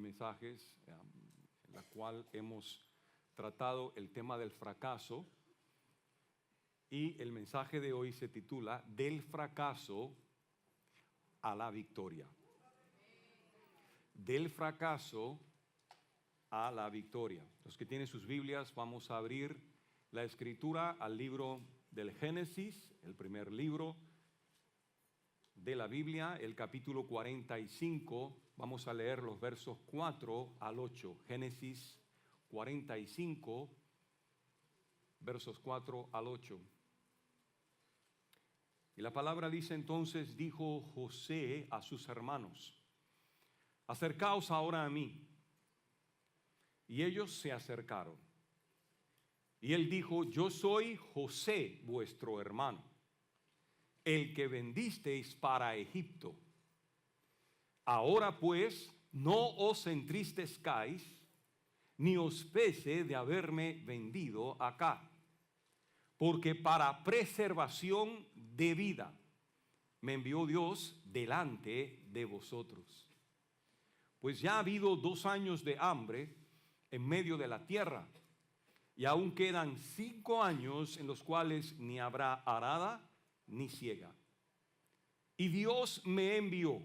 mensajes en la cual hemos tratado el tema del fracaso, y el mensaje de hoy se titula Del fracaso a la victoria. Del fracaso a la victoria. Los que tienen sus Biblias, vamos a abrir la escritura al libro del Génesis, el primer libro de la Biblia, el capítulo 45. Vamos a leer los versos 4 al 8. Génesis 45, versos 4 al 8. Y la palabra dice: entonces dijo José a sus hermanos: acercaos ahora a mí. Y ellos se acercaron. Y él dijo: yo soy José, vuestro hermano, el que vendisteis para Egipto. Ahora pues, no os entristezcáis, ni os pese de haberme vendido acá, porque para preservación de vida me envió Dios delante de vosotros. Pues ya ha habido 2 años de hambre en medio de la tierra, y aún quedan 5 años en los cuales ni habrá arada ni siega. Y Dios me envió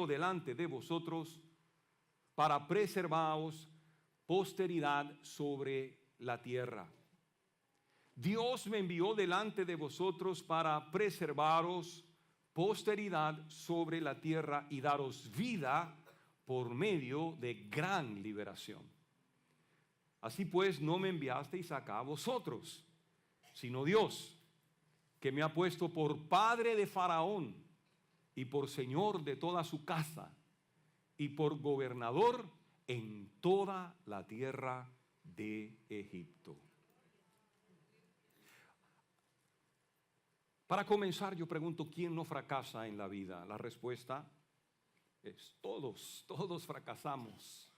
delante de vosotros para preservaros posteridad sobre la tierra. Dios me envió delante de vosotros para preservaros posteridad sobre la tierra y daros vida por medio de gran liberación. Así pues, no me enviasteis acá a vosotros, sino Dios, que me ha puesto por padre de Faraón y por señor de toda su casa y por gobernador en toda la tierra de Egipto. Para comenzar, yo pregunto: ¿quién no fracasa en la vida? La respuesta es todos fracasamos.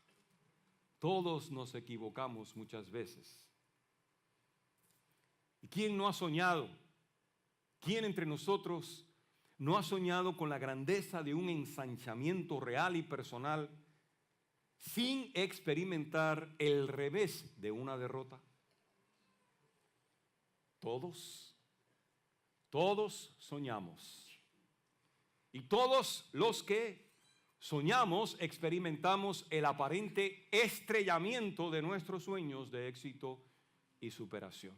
Todos nos equivocamos muchas veces. ¿Y quién no ha soñado? ¿Quién entre nosotros no ha soñado con la grandeza de un ensanchamiento real y personal sin experimentar el revés de una derrota? Todos soñamos. Y todos los que soñamos experimentamos el aparente estrellamiento de nuestros sueños de éxito y superación.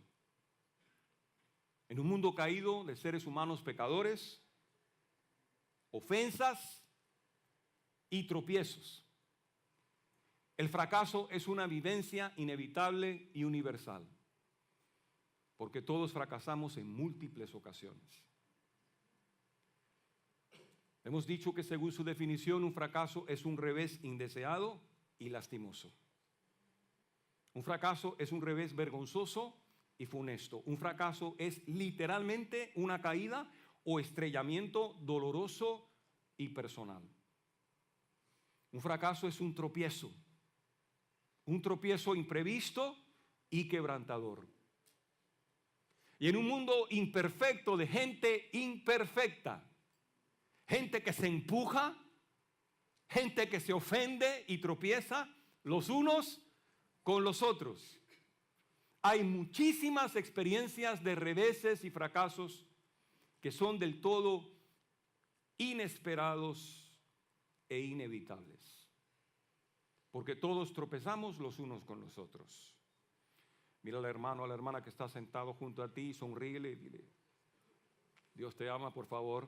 En un mundo caído de seres humanos pecadores, ofensas y tropiezos, el fracaso es una vivencia inevitable y universal, porque todos fracasamos en múltiples ocasiones. Hemos dicho que, según su definición, un fracaso es un revés indeseado y lastimoso. Un fracaso es un revés vergonzoso y funesto. Un fracaso es literalmente una caída o estrellamiento doloroso y personal. Un fracaso es un tropiezo imprevisto y quebrantador. Y en un mundo imperfecto de gente imperfecta, gente que se empuja, gente que se ofende y tropieza los unos con los otros, hay muchísimas experiencias de reveses y fracasos que son del todo inesperados e inevitables, porque todos tropezamos los unos con los otros. Mira al hermano, a la hermana que está sentado junto a ti, sonríele y dile: Dios te ama, por favor,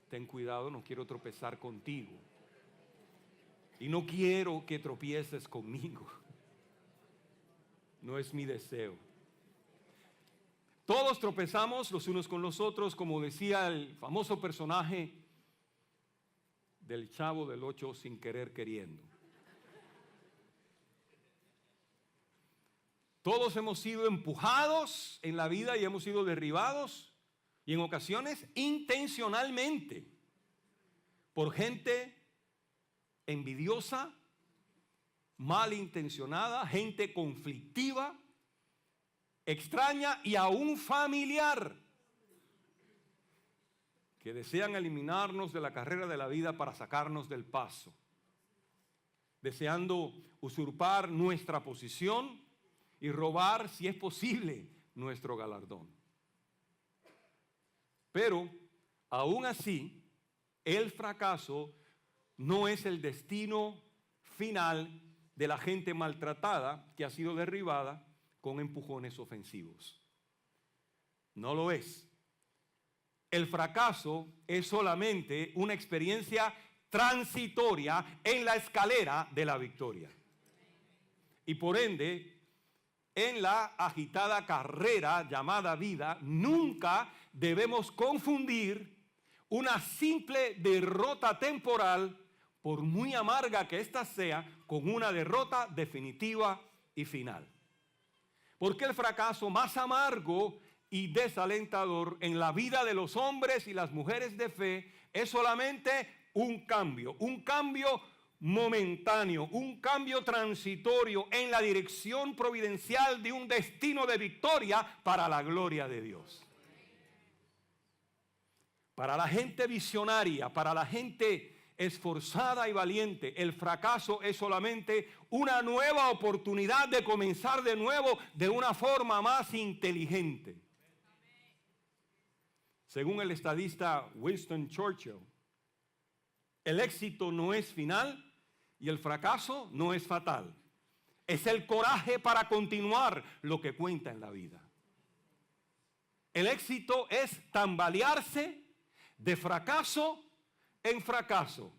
ten cuidado, no quiero tropezar contigo. Y no quiero que tropieces conmigo. No es mi deseo. Todos tropezamos los unos con los otros, como decía el famoso personaje del Chavo del Ocho, sin querer queriendo. Todos hemos sido empujados en la vida y hemos sido derribados, y en ocasiones intencionalmente, por gente envidiosa, malintencionada, gente conflictiva, extraña y aún familiar, que desean eliminarnos de la carrera de la vida para sacarnos del paso. deseando usurpar nuestra posición y robar, si es posible, nuestro galardón. Pero, aún así, el fracaso no es el destino final de la gente maltratada que ha sido derribada con empujones ofensivos. No lo es. El fracaso es solamente una experiencia transitoria en la escalera de la victoria. Y por ende, en la agitada carrera llamada vida, nunca debemos confundir una simple derrota temporal, por muy amarga que ésta sea, con una derrota definitiva y final. Porque el fracaso más amargo y desalentador en la vida de los hombres y las mujeres de fe es solamente un cambio momentáneo, un cambio transitorio en la dirección providencial de un destino de victoria para la gloria de Dios. Para la gente visionaria, para la gente esforzada y valiente, el fracaso es solamente una nueva oportunidad de comenzar de nuevo de una forma más inteligente. Según el estadista Winston Churchill, el éxito no es final y el fracaso no es fatal. Es el coraje para continuar lo que cuenta en la vida. El éxito es tambalearse de fracaso en fracaso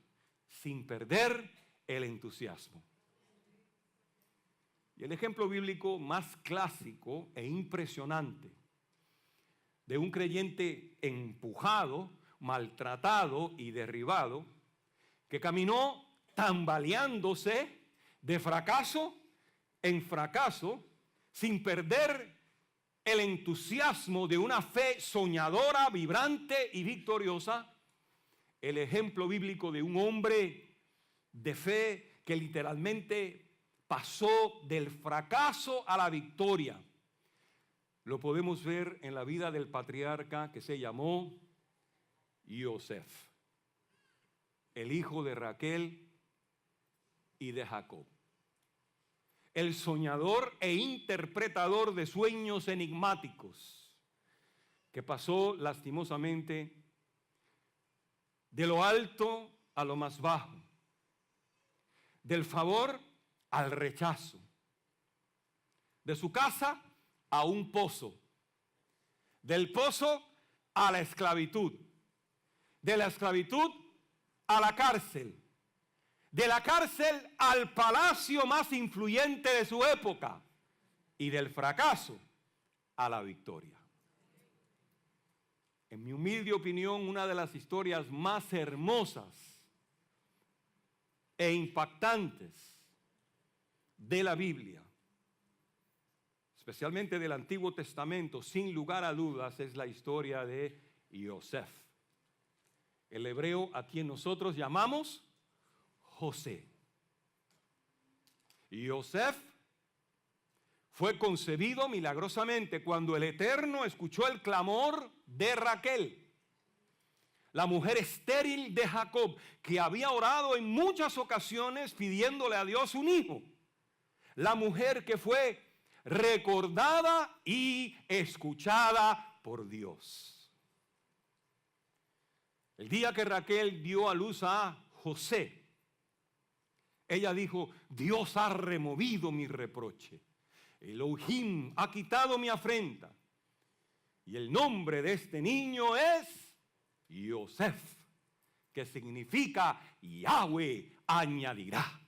sin perder el entusiasmo. Y el ejemplo bíblico más clásico e impresionante de un creyente empujado, maltratado y derribado, que caminó tambaleándose de fracaso en fracaso, sin perder el entusiasmo de una fe soñadora, vibrante y victoriosa. El ejemplo bíblico de un hombre de fe que literalmente pasó del fracaso a la victoria, lo podemos ver en la vida del patriarca que se llamó Yosef, el hijo de Raquel y de Jacob. El soñador e interpretador de sueños enigmáticos, que pasó lastimosamente de lo alto a lo más bajo, del favor al rechazo, de su casa a un pozo, del pozo a la esclavitud, de la esclavitud a la cárcel, de la cárcel al palacio más influyente de su época y del fracaso a la victoria. En mi humilde opinión, una de las historias más hermosas e impactantes de la Biblia, especialmente del Antiguo Testamento, sin lugar a dudas, es la historia de Yosef, el hebreo a quien nosotros llamamos José. Yosef fue concebido milagrosamente cuando el Eterno escuchó el clamor de Raquel, la mujer estéril de Jacob, que había orado en muchas ocasiones pidiéndole a Dios un hijo. La mujer que fue recordada y escuchada por Dios. El día que Raquel dio a luz a José, ella dijo: Dios ha removido mi reproche, Elohim ha quitado mi afrenta, y el nombre de este niño es Yosef, que significa Yahweh añadirá.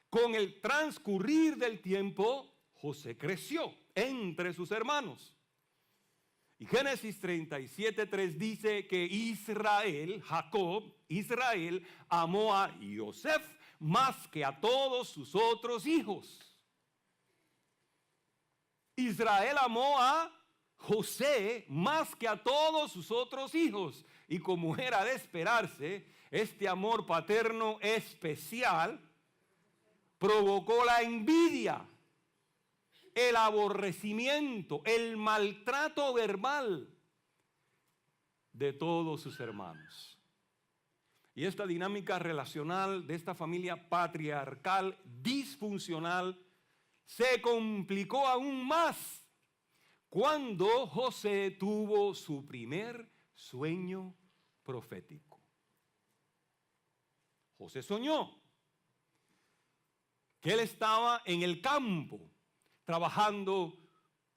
Con el transcurrir del tiempo, José creció entre sus hermanos. Y Génesis 37:3 dice que Israel amó a Yosef más que a todos sus otros hijos. Israel amó a José más que a todos sus otros hijos. Y como era de esperarse, este amor paterno especial provocó la envidia, el aborrecimiento, el maltrato verbal de todos sus hermanos. Y esta dinámica relacional de esta familia patriarcal disfuncional se complicó aún más cuando José tuvo su primer sueño profético. José soñó que él estaba en el campo trabajando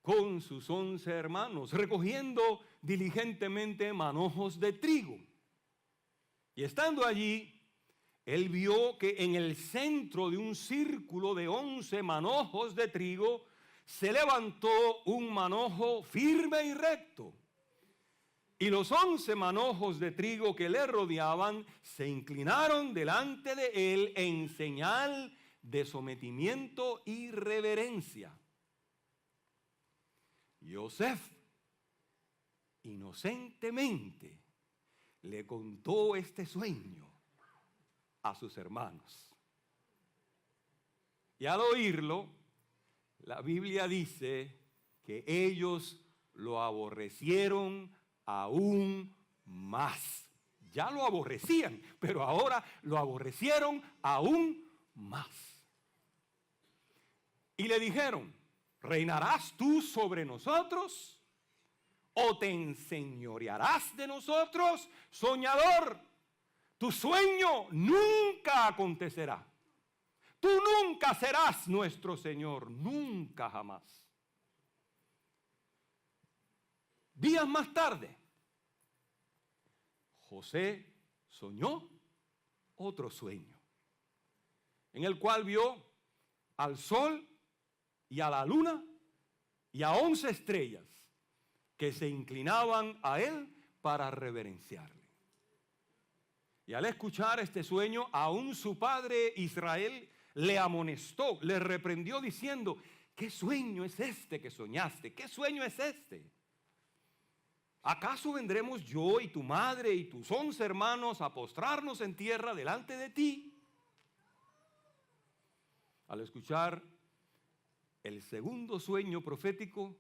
con sus 11 hermanos, recogiendo diligentemente manojos de trigo. Y estando allí, él vio que en el centro de un círculo de 11 manojos de trigo se levantó un manojo firme y recto. Y los 11 manojos de trigo que le rodeaban se inclinaron delante de él en señal de sometimiento y reverencia. Yosef, inocentemente, le contó este sueño a sus hermanos. Y al oírlo, la Biblia dice que ellos lo aborrecieron aún más. Ya lo aborrecían, pero ahora lo aborrecieron aún más. Y le dijeron: ¿reinarás tú sobre nosotros? ¿O te enseñorearás de nosotros? Soñador, tu sueño nunca acontecerá. Tú nunca serás nuestro Señor, nunca jamás. Días más tarde, José soñó otro sueño, en el cual vio al sol y a la luna y a 11 estrellas que se inclinaban a él para reverenciarle. Y al escuchar este sueño, aún su padre Israel le amonestó, le reprendió diciendo: ¿qué sueño es este que soñaste? ¿Qué sueño es este? ¿Acaso vendremos yo y tu madre y tus 11 hermanos a postrarnos en tierra delante de ti? Al escuchar el segundo sueño profético,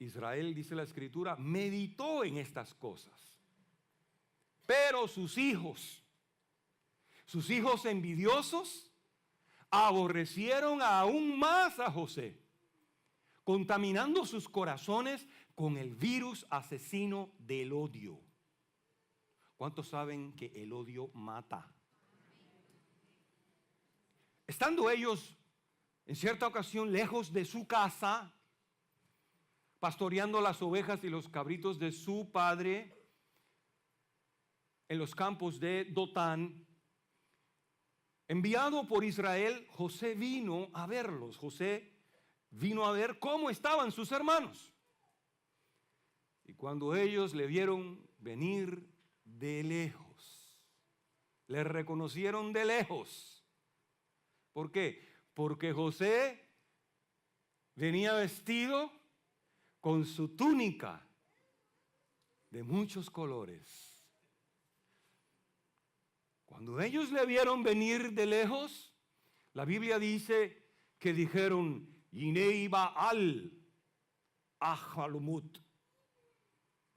Israel, dice la Escritura, meditó en estas cosas. Pero sus hijos envidiosos, aborrecieron aún más a José, contaminando sus corazones con el virus asesino del odio. ¿Cuántos saben que el odio mata? Estando ellos en cierta ocasión lejos de su casa, pastoreando las ovejas y los cabritos de su padre en los campos de Dotán, enviado por Israel, José vino a verlos. José vino a ver cómo estaban sus hermanos. Y cuando ellos le vieron venir de lejos, le reconocieron de lejos. ¿Por qué? Porque José venía vestido con su túnica de muchos colores. Cuando ellos le vieron venir de lejos, la Biblia dice que dijeron: Yinei Baal Ajalumut.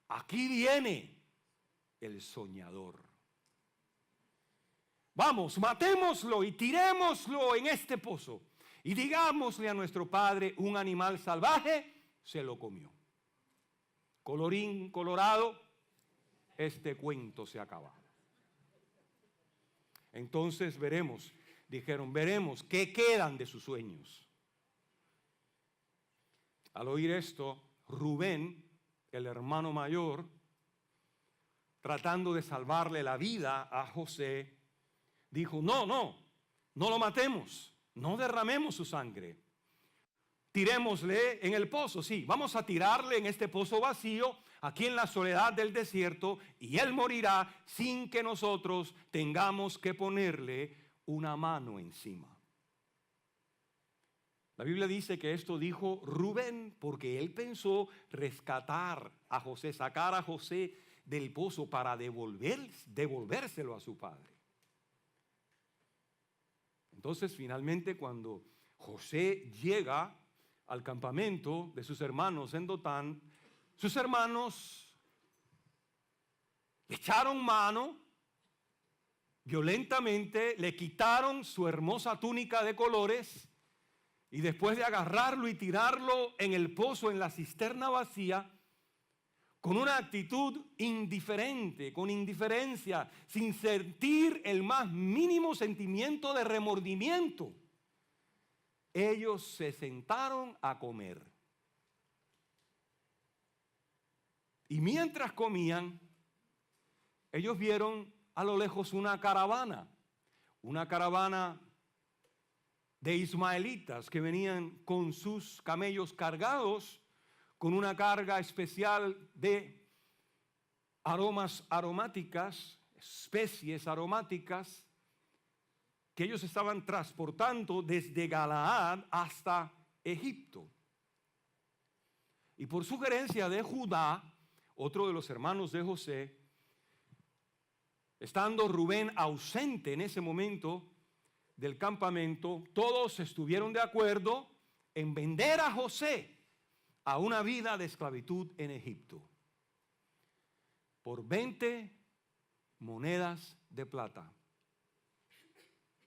Aquí viene el soñador. Vamos, matémoslo y tirémoslo en este pozo. Y digámosle a nuestro padre: un animal salvaje se lo comió. Colorín colorado, este cuento se acaba. Entonces dijeron, veremos qué quedan de sus sueños. Al oír esto, Rubén, el hermano mayor, tratando de salvarle la vida a José, dijo: no lo matemos, no derramemos su sangre. Tirémosle en el pozo, sí, vamos a tirarle en este pozo vacío, aquí en la soledad del desierto, y él morirá sin que nosotros tengamos que ponerle una mano encima. La Biblia dice que esto dijo Rubén porque él pensó rescatar a José, sacar a José del pozo para devolvérselo a su padre. Entonces, finalmente, cuando José llega al campamento de sus hermanos en Dotán, sus hermanos le echaron mano violentamente, le quitaron su hermosa túnica de colores y después de agarrarlo y tirarlo en el pozo, en la cisterna vacía, con una actitud indiferente, con indiferencia, sin sentir el más mínimo sentimiento de remordimiento, ellos se sentaron a comer. Y mientras comían, ellos vieron a lo lejos una caravana de ismaelitas que venían con sus camellos cargados con una carga especial de aromas aromáticas, especies aromáticas, que ellos estaban transportando desde Galaad hasta Egipto. Y por sugerencia de Judá, otro de los hermanos de José, estando Rubén ausente en ese momento del campamento, todos estuvieron de acuerdo en vender a José a una vida de esclavitud en Egipto por 20 monedas de plata.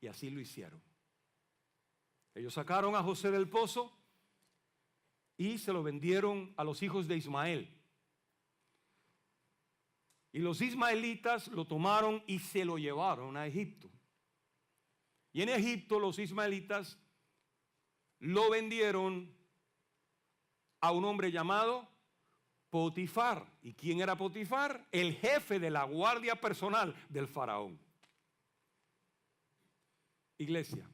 Y así lo hicieron. Ellos sacaron a José del pozo y se lo vendieron a los hijos de Ismael. Y los ismaelitas lo tomaron y se lo llevaron a Egipto. Y en Egipto los ismaelitas lo vendieron a un hombre llamado Potifar. ¿Y quién era Potifar? El jefe de la guardia personal del faraón. Iglesia,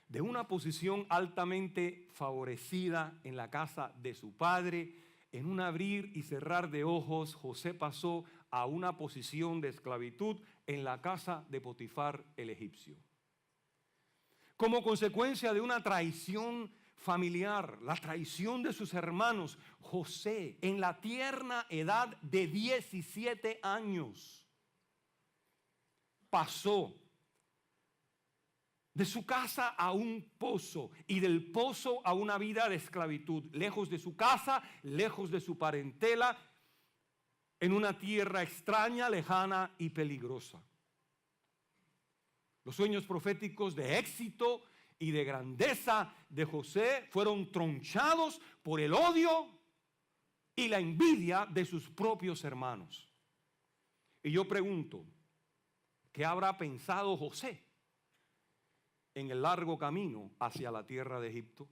de una posición altamente favorecida en la casa de su padre, en un abrir y cerrar de ojos, José pasó a una posición de esclavitud en la casa de Potifar el egipcio. Como consecuencia de una traición familiar, la traición de sus hermanos, José, en la tierna edad de 17 años, pasó de su casa a un pozo y del pozo a una vida de esclavitud, lejos de su casa, lejos de su parentela, en una tierra extraña, lejana y peligrosa. Los sueños proféticos de éxito y de grandeza de José fueron tronchados por el odio y la envidia de sus propios hermanos. Y yo pregunto, ¿qué habrá pensado José en el largo camino hacia la tierra de Egipto?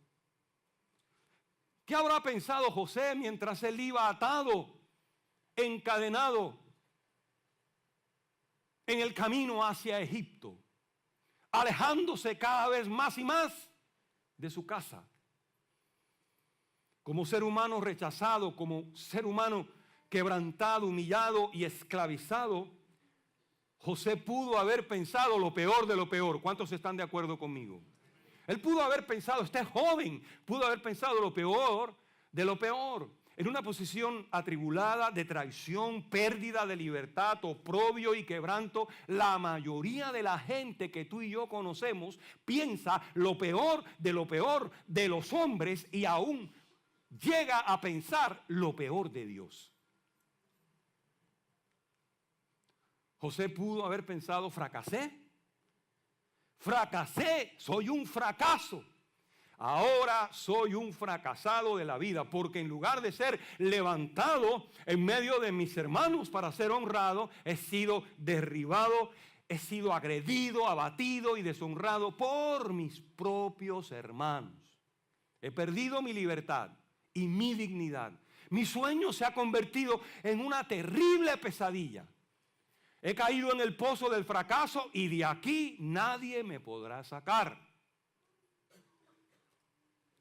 ¿Qué habrá pensado José mientras él iba atado, encadenado en el camino hacia Egipto, alejándose cada vez más y más de su casa? Como ser humano rechazado, como ser humano quebrantado, humillado y esclavizado, José pudo haber pensado lo peor de lo peor. ¿Cuántos están de acuerdo conmigo? Él pudo haber pensado, este joven pudo haber pensado lo peor de lo peor. En una posición atribulada de traición, pérdida de libertad, oprobio y quebranto, la mayoría de la gente que tú y yo conocemos piensa lo peor de los hombres y aún llega a pensar lo peor de Dios. José pudo haber pensado, fracasé, soy un fracaso. Ahora soy un fracasado de la vida, porque en lugar de ser levantado en medio de mis hermanos para ser honrado, he sido derribado, he sido agredido, abatido y deshonrado por mis propios hermanos. He perdido mi libertad y mi dignidad. Mi sueño se ha convertido en una terrible pesadilla. He caído en el pozo del fracaso y de aquí nadie me podrá sacar.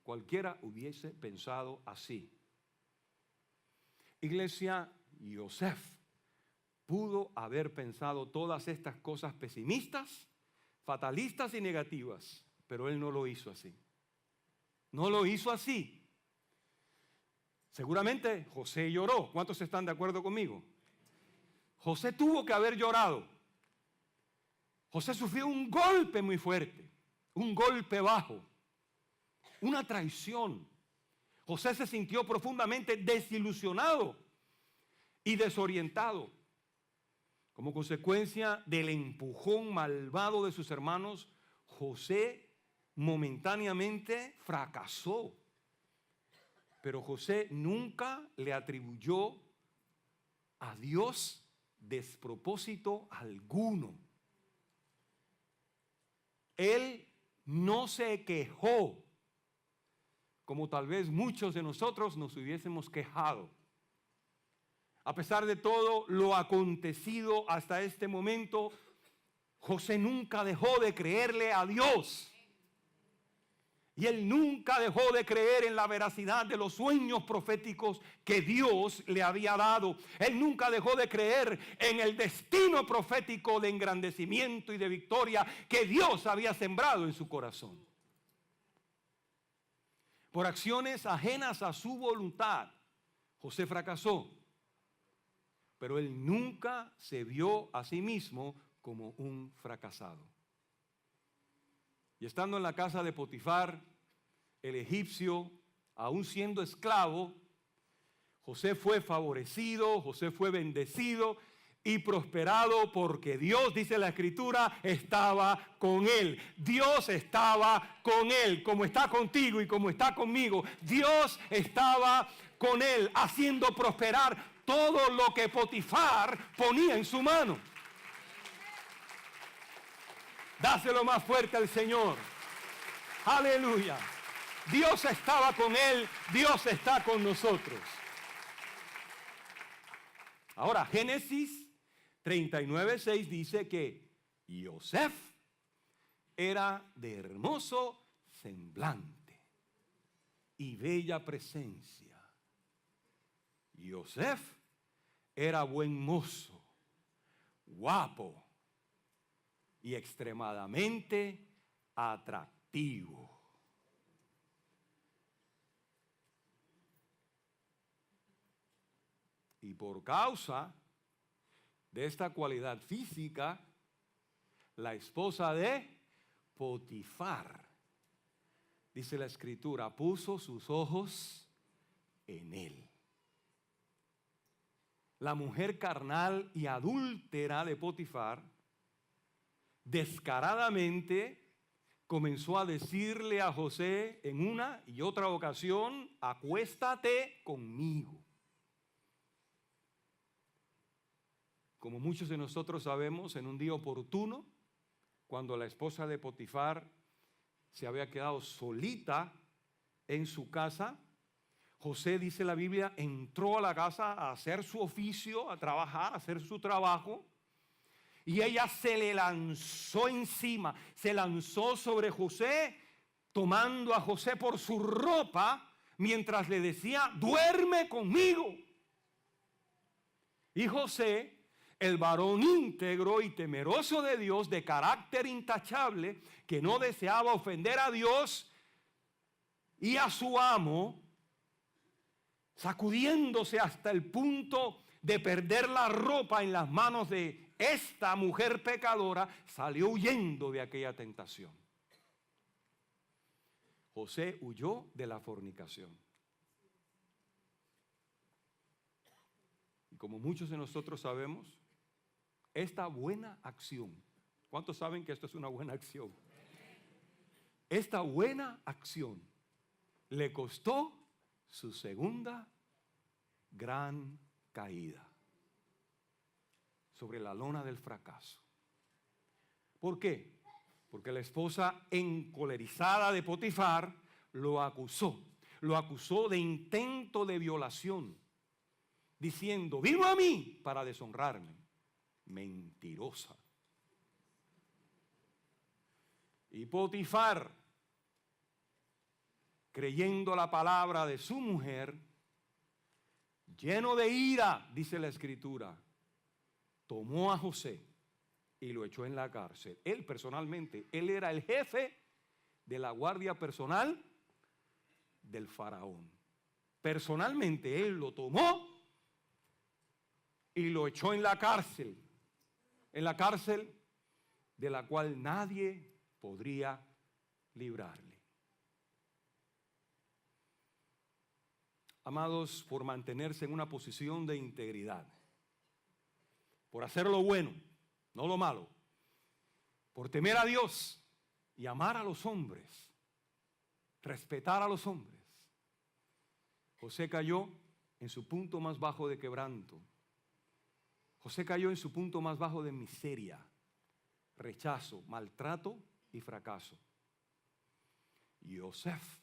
Cualquiera hubiese pensado así. Iglesia, Yosef pudo haber pensado todas estas cosas pesimistas, fatalistas y negativas, pero él no lo hizo así. No lo hizo así. Seguramente José lloró. ¿Cuántos están de acuerdo conmigo? José tuvo que haber llorado. José sufrió un golpe muy fuerte, un golpe bajo, una traición. José se sintió profundamente desilusionado y desorientado. Como consecuencia del empujón malvado de sus hermanos, José momentáneamente fracasó. Pero José nunca le atribuyó a Dios despropósito alguno. Él no se quejó, como tal vez muchos de nosotros nos hubiésemos quejado. A pesar de todo lo acontecido hasta este momento, José nunca dejó de creerle a Dios. Y él nunca dejó de creer en la veracidad de los sueños proféticos que Dios le había dado. Él nunca dejó de creer en el destino profético de engrandecimiento y de victoria que Dios había sembrado en su corazón. Por acciones ajenas a su voluntad, José fracasó. Pero él nunca se vio a sí mismo como un fracasado. Y estando en la casa de Potifar, el egipcio, aún siendo esclavo, José fue favorecido, José fue bendecido y prosperado porque Dios, dice la Escritura, estaba con él. Dios estaba con él, como está contigo y como está conmigo. Dios estaba con él, haciendo prosperar todo lo que Potifar ponía en su mano. Dáselo más fuerte al Señor. Aleluya. Dios estaba con él, Dios está con nosotros. Ahora, Génesis 39:6 dice que Yosef era de hermoso semblante y bella presencia. Yosef era buen mozo, guapo y extremadamente atractivo. Y por causa de esta cualidad física, la esposa de Potifar, dice la Escritura, puso sus ojos en él. La mujer carnal y adúltera de Potifar descaradamente comenzó a decirle a José en una y otra ocasión: acuéstate conmigo. Como muchos de nosotros sabemos, en un día oportuno, cuando la esposa de Potifar se había quedado solita en su casa, José, dice la Biblia, entró a la casa a hacer su oficio, a trabajar, a hacer su trabajo. Y ella se le lanzó encima, se lanzó sobre José, tomando a José por su ropa, mientras le decía: duerme conmigo. Y José, el varón íntegro y temeroso de Dios, de carácter intachable, que no deseaba ofender a Dios y a su amo, sacudiéndose hasta el punto de perder la ropa en las manos de esta mujer pecadora, salió huyendo de aquella tentación. José huyó de la fornicación. Y como muchos de nosotros sabemos, esta buena acción, ¿cuántos saben que esto es una buena acción? Esta buena acción le costó su segunda gran caída sobre la lona del fracaso. ¿Por qué? Porque la esposa encolerizada de Potifar lo acusó de intento de violación, diciendo: vino a mí para deshonrarme. Mentirosa. Y Potifar, creyendo la palabra de su mujer, lleno de ira, dice la Escritura, tomó a José y lo echó en la cárcel. Él personalmente, él era el jefe de la guardia personal del faraón. Personalmente él lo tomó y lo echó en la cárcel de la cual nadie podría librarle. Amados, por mantenerse en una posición de integridad, por hacer lo bueno, no lo malo, por temer a Dios y amar a los hombres, respetar a los hombres, José cayó en su punto más bajo de quebranto. José cayó en su punto más bajo de miseria, rechazo, maltrato y fracaso. Y Yosef,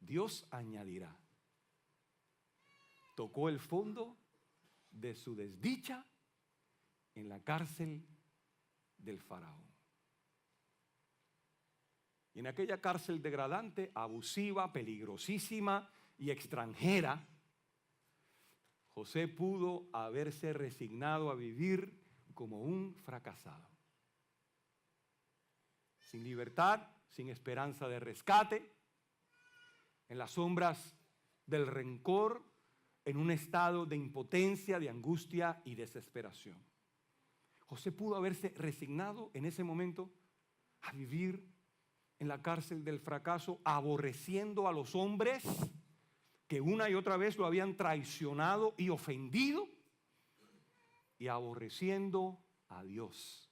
Dios añadirá, tocó el fondo de su desdicha en la cárcel del faraón. Y en aquella cárcel degradante, abusiva, peligrosísima y extranjera, José pudo haberse resignado a vivir como un fracasado. Sin libertad, sin esperanza de rescate, en las sombras del rencor, en un estado de impotencia, de angustia y desesperación. José pudo haberse resignado en ese momento a vivir en la cárcel del fracaso, aborreciendo a los hombres que una y otra vez lo habían traicionado y ofendido, y aborreciendo a Dios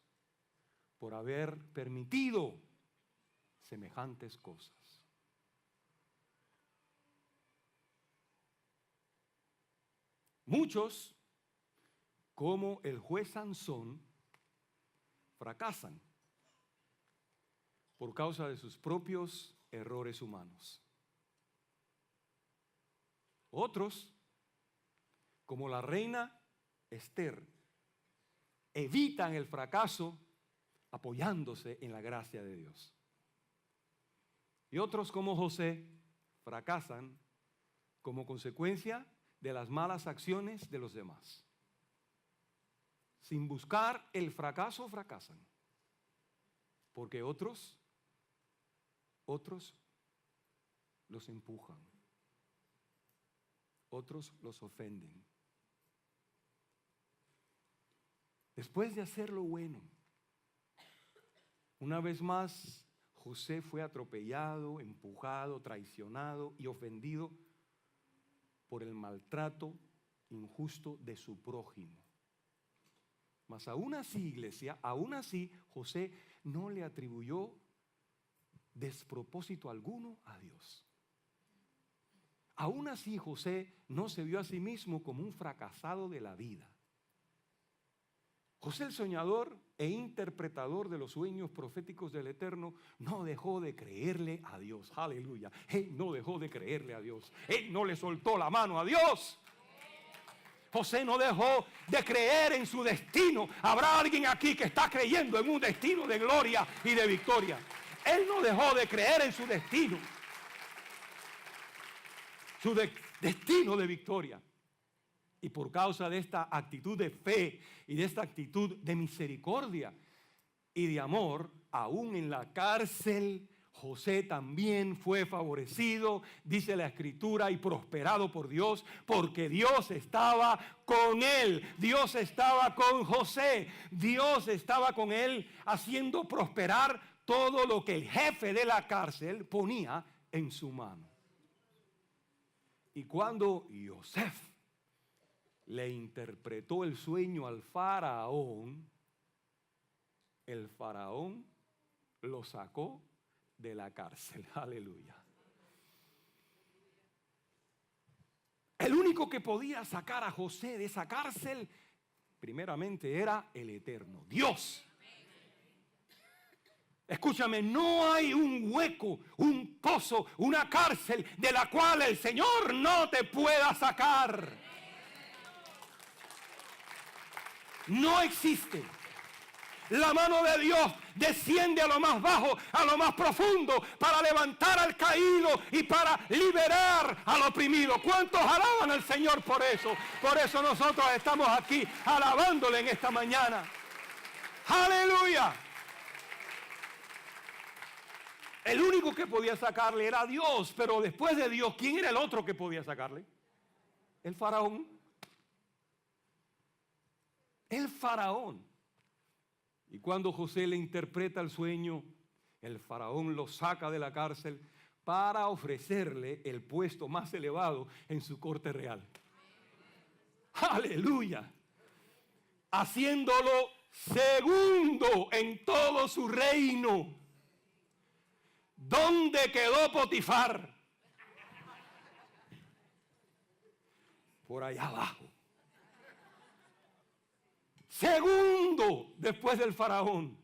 por haber permitido semejantes cosas. Muchos, como el juez Sansón, fracasan por causa de sus propios errores humanos. Otros, como la reina Esther, evitan el fracaso apoyándose en la gracia de Dios. Y otros, como José, fracasan como consecuencia de las malas acciones de los demás. Sin buscar el fracaso, fracasan. Porque otros los empujan. Otros los ofenden. Después de hacer lo bueno, una vez más, José fue atropellado, empujado, traicionado y ofendido por el maltrato injusto de su prójimo. Mas aún así, iglesia, aún así, José no le atribuyó despropósito alguno a Dios. Aún así, José no se vio a sí mismo como un fracasado de la vida. José, el soñador e interpretador de los sueños proféticos del Eterno, no dejó de creerle a Dios. Aleluya. Él no dejó de creerle a Dios. Él no le soltó la mano a Dios. José no dejó de creer en su destino. Habrá alguien aquí que está creyendo en un destino de gloria y de victoria. Él no dejó de creer en su destino. Su destino de victoria. Y por causa de esta actitud de fe y de esta actitud de misericordia y de amor, aún en la cárcel, José también fue favorecido, dice la Escritura, y prosperado por Dios, porque Dios estaba con él. Dios estaba con José. Dios estaba con él haciendo prosperar todo lo que el jefe de la cárcel ponía en su mano. Y cuando Yosef le interpretó el sueño al faraón, el faraón lo sacó de la cárcel. Aleluya. El único que podía sacar a José de esa cárcel, primeramente, era el Eterno, Dios. Escúchame, no hay un hueco, un pozo, una cárcel de la cual el Señor no te pueda sacar. No existe. La mano de Dios desciende a lo más bajo, a lo más profundo, para levantar al caído y para liberar al oprimido. ¿Cuántos alaban al Señor por eso? Por eso nosotros estamos aquí alabándole en esta mañana. ¡Aleluya! El único que podía sacarle era Dios, pero después de Dios, ¿quién era el otro que podía sacarle? El faraón. El faraón. Y cuando José le interpreta el sueño, el faraón lo saca de la cárcel para ofrecerle el puesto más elevado en su corte real. ¡Aleluya! haciéndolo segundo en todo su reino. ¿Dónde quedó Potifar? Por allá abajo. Segundo después del faraón.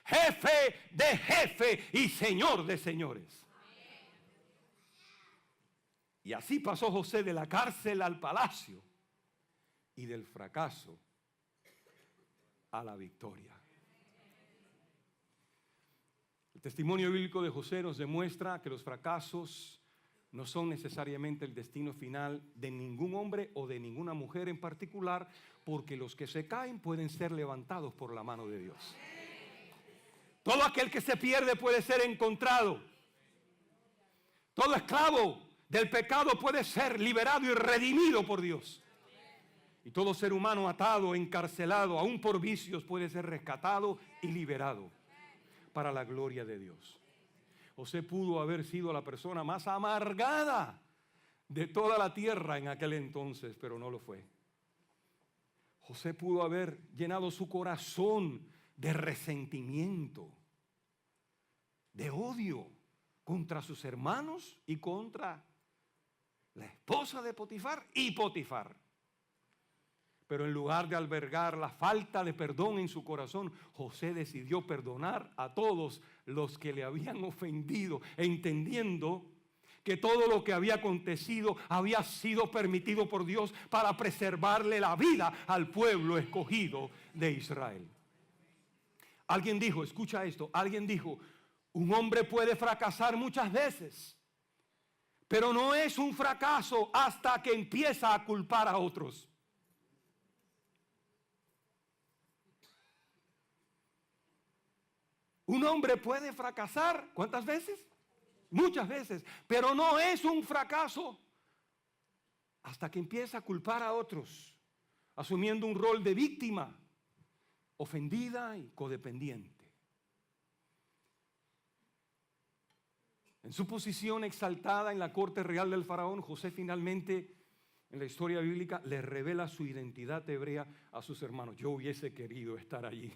Jefe de jefe y señor de señores. Y así pasó José de la cárcel al palacio y del fracaso a la victoria. El testimonio bíblico de José nos demuestra que los fracasos no son necesariamente el destino final de ningún hombre o de ninguna mujer en particular, porque los que se caen pueden ser levantados por la mano de Dios. Todo aquel que se pierde puede ser encontrado. Todo esclavo del pecado puede ser liberado y redimido por Dios. Y todo ser humano atado, encarcelado, aún por vicios, puede ser rescatado y liberado para la gloria de Dios. José pudo haber sido la persona más amargada de toda la tierra en aquel entonces, pero no lo fue. José pudo haber llenado su corazón de resentimiento, de odio contra sus hermanos y contra la esposa de Potifar y Potifar. Pero en lugar de albergar la falta de perdón en su corazón, José decidió perdonar a todos los que le habían ofendido, entendiendo que todo lo que había acontecido había sido permitido por Dios para preservarle la vida al pueblo escogido de Israel. Alguien dijo, escucha esto, alguien dijo, un hombre puede fracasar muchas veces, pero no es un fracaso hasta que empieza a culpar a otros. Un hombre puede fracasar, ¿cuántas veces? Muchas veces, pero no es un fracaso hasta que empieza a culpar a otros, asumiendo un rol de víctima, ofendida y codependiente. En su posición exaltada en la corte real del faraón, José finalmente, en la historia bíblica, le revela su identidad hebrea a sus hermanos. Yo hubiese querido estar allí.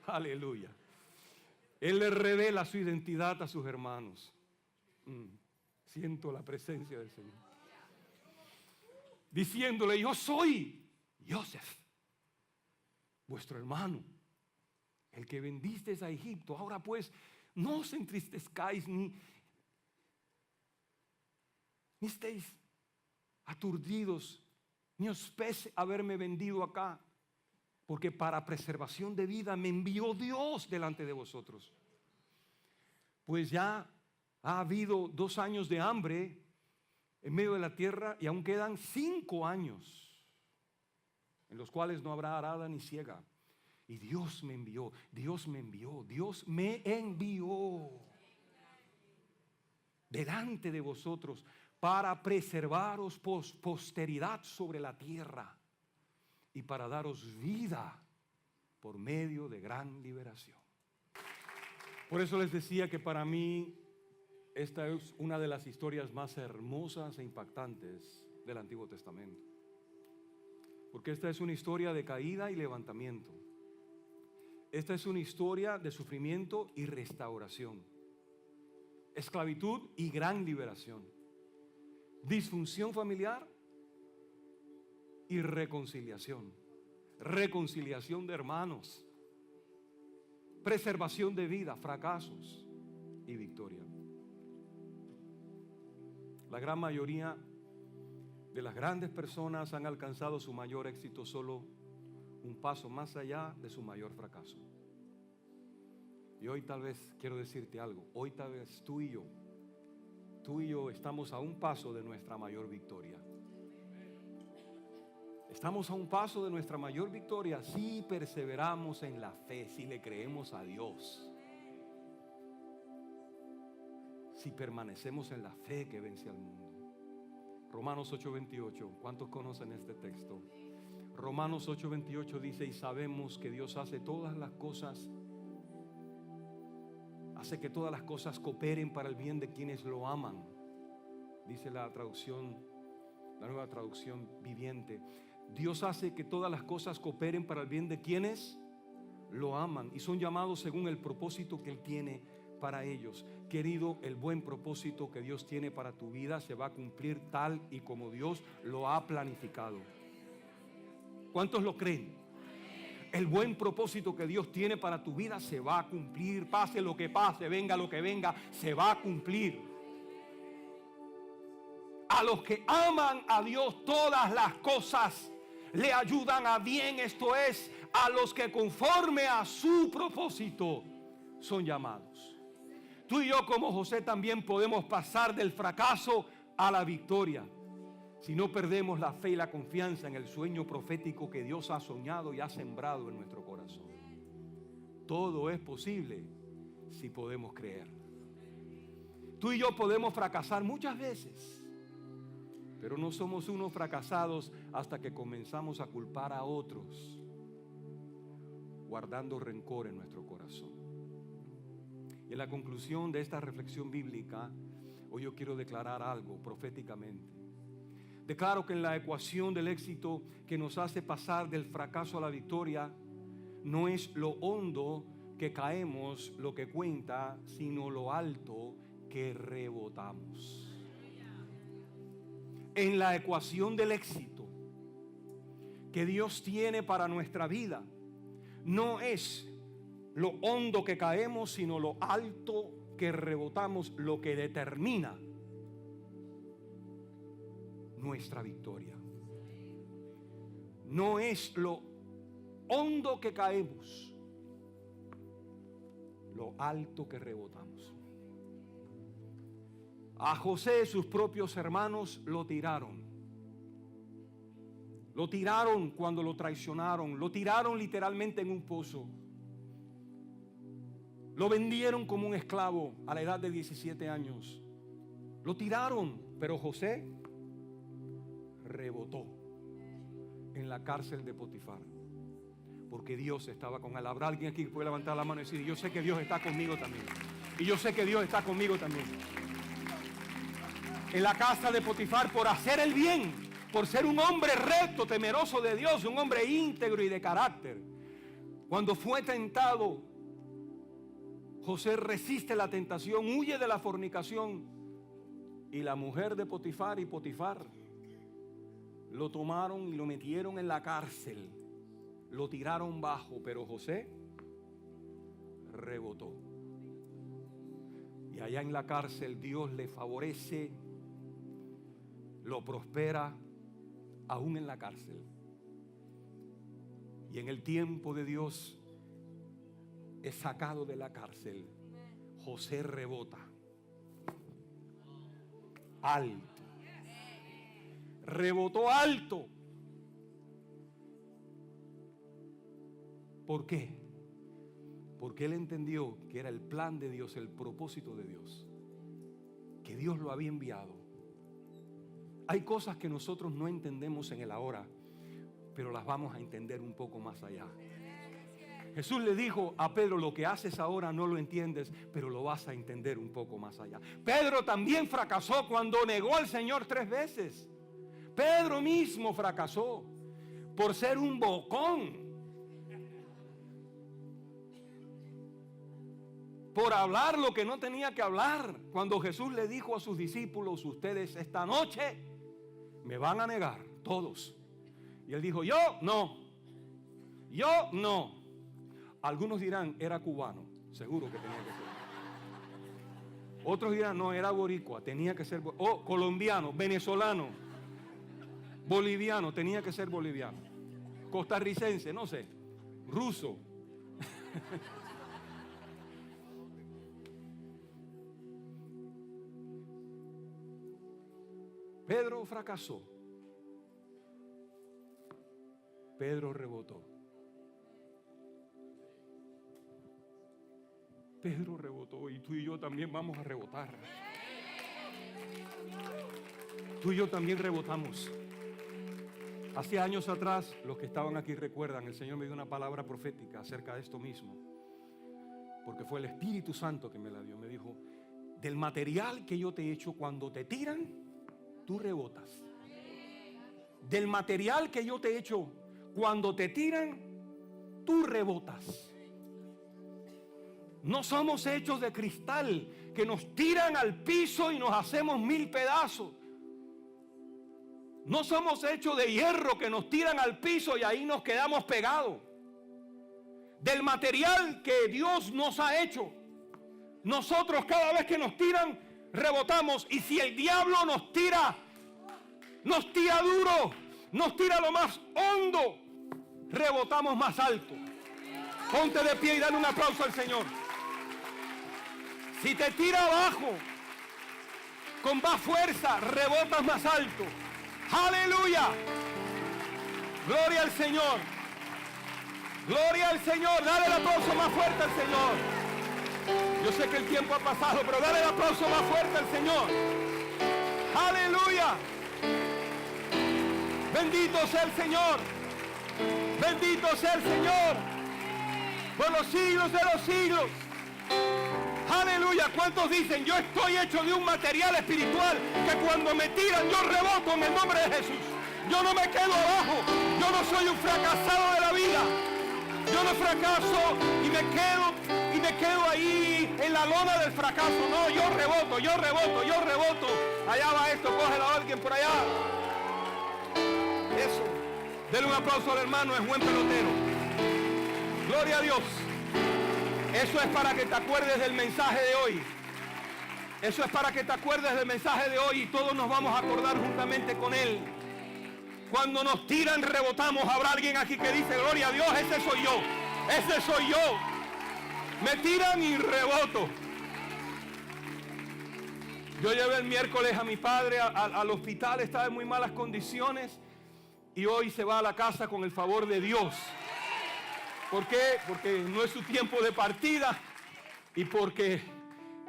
Aleluya. Él le revela su identidad a sus hermanos. Siento la presencia del Señor. Diciéndole, yo soy Joseph, vuestro hermano, el que vendisteis a Egipto. Ahora pues, no os entristezcáis ni estéis aturdidos, ni os pese haberme vendido acá, porque para preservación de vida me envió Dios delante de vosotros. Pues ya ha habido 2 años de hambre en medio de la tierra y aún quedan 5 años en los cuales no habrá arada ni siega. Y Dios me envió, Dios me envió, Dios me envió delante de vosotros para preservaros posteridad sobre la tierra y para daros vida por medio de gran liberación. Por eso les decía que para mí esta es una de las historias más hermosas e impactantes del Antiguo Testamento. Porque esta es una historia de caída y levantamiento. Esta es una historia de sufrimiento y restauración. Esclavitud y gran liberación. Disfunción familiar y reconciliación. Reconciliación de hermanos. Preservación de vida, fracasos y victoria. La gran mayoría de las grandes personas han alcanzado su mayor éxito solo un paso más allá de su mayor fracaso. Y hoy tal vez quiero decirte algo. Hoy tal vez tú y yo estamos a un paso de nuestra mayor victoria. Estamos a un paso de nuestra mayor victoria si perseveramos en la fe, si le creemos a Dios, si permanecemos en la fe que vence al mundo. Romanos 8:28, ¿cuántos conocen este texto? Romanos 8:28 dice, y sabemos que Dios hace todas las cosas, hace que todas las cosas cooperen para el bien de quienes lo aman. Dice la traducción, la nueva traducción viviente. Dios hace que todas las cosas cooperen para el bien de quienes lo aman y son llamados según el propósito que Él tiene para ellos. Querido, el buen propósito que Dios tiene para tu vida se va a cumplir tal y como Dios lo ha planificado. ¿Cuántos lo creen? El buen propósito que Dios tiene para tu vida se va a cumplir. Pase lo que pase, venga lo que venga, se va a cumplir. A los que aman a Dios, todas las cosas le ayudan a bien. Esto es, a los que conforme a su propósito son llamados. Tú y yo, como José, también podemos pasar del fracaso a la victoria si no perdemos la fe y la confianza en el sueño profético que Dios ha soñado y ha sembrado en nuestro corazón. Todo es posible si podemos creer. Tú y yo podemos fracasar muchas veces, pero no somos unos fracasados hasta que comenzamos a culpar a otros, guardando rencor en nuestro corazón. Y en la conclusión de esta reflexión bíblica, hoy yo quiero declarar algo proféticamente. Declaro que en la ecuación del éxito que nos hace pasar del fracaso a la victoria, no es lo hondo que caemos lo que cuenta, sino lo alto que rebotamos. En la ecuación del éxito que Dios tiene para nuestra vida, no es lo hondo que caemos, sino lo alto que rebotamos, lo que determina nuestra victoria. No es lo hondo que caemos, lo alto que rebotamos. A José sus propios hermanos lo tiraron. Lo tiraron cuando lo traicionaron. Lo tiraron literalmente en un pozo. Lo vendieron como un esclavo a la edad de 17 años. Lo tiraron, pero José rebotó en la cárcel de Potifar, porque Dios estaba con él. ¿Habrá alguien aquí que puede levantar la mano y decir: yo sé que Dios está conmigo también? Y yo sé que Dios está conmigo también. En la casa de Potifar, por hacer el bien, por ser un hombre recto, temeroso de Dios, un hombre íntegro y de carácter. Cuando fue tentado, José resiste la tentación, huye de la fornicación, y la mujer de Potifar y Potifar lo tomaron y lo metieron en la cárcel, lo tiraron bajo, pero José rebotó. Y allá en la cárcel Dios le favorece, lo prospera, aún en la cárcel. Y en el tiempo de Dios es sacado de la cárcel. José rebota alto. Rebotó alto. ¿Por qué? Porque él entendió que era el plan de Dios, el propósito de Dios, que Dios lo había enviado. Hay cosas que nosotros no entendemos en el ahora, pero las vamos a entender un poco más allá. Jesús le dijo a Pedro: lo que haces ahora no lo entiendes, pero lo vas a entender un poco más allá. Pedro también fracasó cuando negó al Señor 3 veces. Pedro mismo fracasó por ser un bocón, por hablar lo que no tenía que hablar. Cuando Jesús le dijo a sus discípulos: ustedes esta noche me van a negar todos. Y él dijo: yo no. Algunos dirán: era cubano, seguro que tenía que ser. Otros dirán: no, era boricua, tenía que ser, colombiano, venezolano, boliviano, tenía que ser boliviano, costarricense, no sé, ruso. Pedro fracasó. Pedro rebotó. Pedro rebotó, y tú y yo también vamos a rebotar. Tú y yo también rebotamos. Hace años atrás, los que estaban aquí recuerdan, el Señor me dio una palabra profética acerca de esto mismo, porque fue el Espíritu Santo que me la dio. Me dijo: del material que yo te he hecho, cuando te tiran, tú rebotas. del material que yo te he hecho, cuando te tiran, tú rebotas. No somos hechos de cristal que nos tiran al piso y nos hacemos 1000 pedazos. No somos hechos de hierro que nos tiran al piso y ahí nos quedamos pegados. Del material que Dios nos ha hecho, nosotros cada vez que nos tiran, rebotamos. Y si el diablo nos tira duro, nos tira lo más hondo, rebotamos más alto. Ponte de pie y dale un aplauso al Señor. Si te tira abajo, con más fuerza, rebotas más alto. ¡Aleluya! Gloria al Señor. Gloria al Señor. Dale el aplauso más fuerte al Señor. Yo sé que el tiempo ha pasado, pero dale el aplauso más fuerte al Señor. ¡Aleluya! Bendito sea el Señor. Bendito sea el Señor. Por los siglos de los siglos. Aleluya. ¿Cuántos dicen: yo estoy hecho de un material espiritual que cuando me tiran yo reboto en el nombre de Jesús? Yo no me quedo abajo. Yo no soy un fracasado de la vida. Yo no fracaso y me quedo ahí en la lona del fracaso. No, yo reboto. Allá va esto, cógelo a alguien por allá. Eso. Denle un aplauso al hermano, es buen pelotero. Gloria a Dios. Eso es para que te acuerdes del mensaje de hoy. Eso es para que te acuerdes del mensaje de hoy y todos nos vamos a acordar juntamente con él. Cuando nos tiran, rebotamos. Habrá alguien aquí que dice: gloria a Dios, ese soy yo. Ese soy yo. Me tiran y reboto. Yo llevé el miércoles a mi padre al hospital, estaba en muy malas condiciones y hoy se va a la casa con el favor de Dios. ¿Por qué? Porque no es su tiempo de partida y porque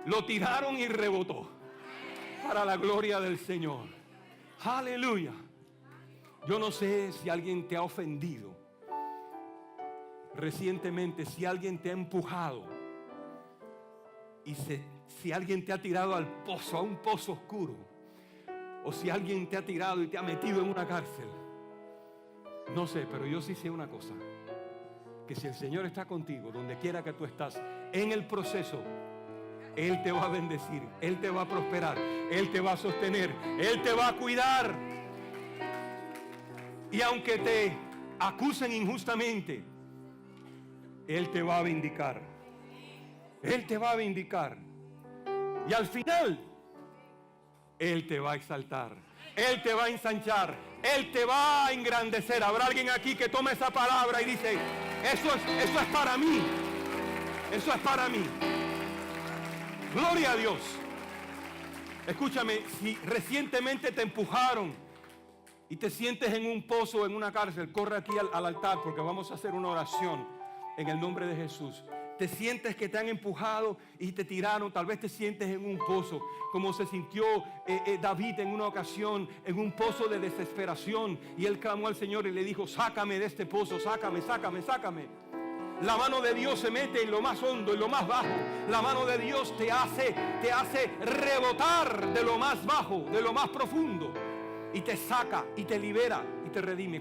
lo tiraron y rebotó. Para la gloria del Señor. Aleluya. Yo no sé si alguien te ha ofendido recientemente, si alguien te ha empujado y si alguien te ha tirado al pozo, a un pozo oscuro, o si alguien te ha tirado y te ha metido en una cárcel. No sé, pero yo sí sé una cosa: que si el Señor está contigo, donde quiera que tú estás, en el proceso, Él te va a bendecir, Él te va a prosperar, Él te va a sostener, Él te va a cuidar. Y aunque te acusen injustamente, Él te va a vindicar. Él te va a vindicar. Y al final, Él te va a exaltar. Él te va a ensanchar. Él te va a engrandecer. Habrá alguien aquí que tome esa palabra y dice: eso es para mí. Eso es para mí. Gloria a Dios. Escúchame, si recientemente te empujaron y te sientes en un pozo o en una cárcel, corre aquí al altar porque vamos a hacer una oración en el nombre de Jesús. Te sientes que te han empujado y te tiraron, tal vez te sientes en un pozo, como se sintió David en una ocasión, en un pozo de desesperación, y él clamó al Señor y le dijo: sácame de este pozo, sácame. La mano de Dios se mete en lo más hondo, en lo más bajo. La mano de Dios te hace rebotar de lo más bajo, de lo más profundo, y te saca y te libera y te redime.